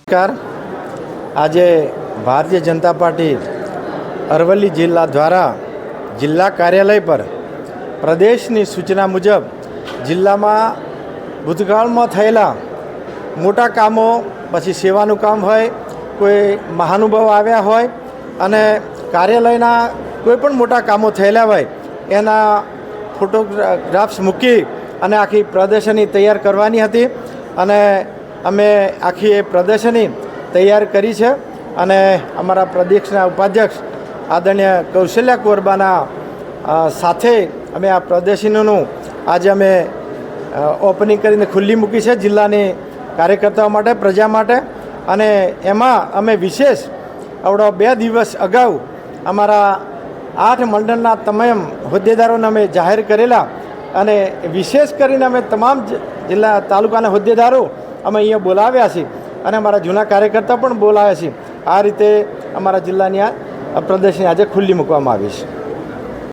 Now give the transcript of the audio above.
નમસ્કાર। આજે ભારતીય જનતા પાર્ટી અરવલ્લી જિલ્લા દ્વારા જિલ્લા કાર્યાલય પર પ્રદેશની સૂચના મુજબ જિલ્લામાં ભૂતકાળમાં થયેલા મોટા કામો, પછી સેવાનું કામ હોય, કોઈ મહાનુભાવ આવ્યા હોય અને કાર્યાલયના કોઈ પણ મોટા કામો થયેલા હોય એના ફોટોગ્રાફ્સ મૂકી અને આખી પ્રદર્શની તૈયાર કરવાની હતી અને અમે આખી એ પ્રદર્શની તૈયાર કરી છે અને અમારા પ્રદેશના ઉપાધ્યક્ષ આદરણીય કૌશલ્યા કોરબાના સાથે અમે આ પ્રદર્શનીનું આજે અમે ઓપનિંગ કરીને ખુલ્લી મૂકી છે જિલ્લાની કાર્યકર્તાઓ માટે, પ્રજા માટે। અને એમાં અમે વિશેષ આવડો 2 દિવસ અગાઉ અમારા 8 મંડળના તમામ હોદ્દેદારોને અમે જાહેર કરેલા અને વિશેષ કરીને અમે તમામ જિલ્લા તાલુકાના હોદ્દેદારો અમે અહીંયા બોલાવ્યા છીએ અને અમારા જૂના કાર્યકર્તા પણ બોલાવ્યા છીએ। આ રીતે અમારા જિલ્લાની આ પ્રદર્શની આજે ખુલ્લી મૂકવામાં આવી છે।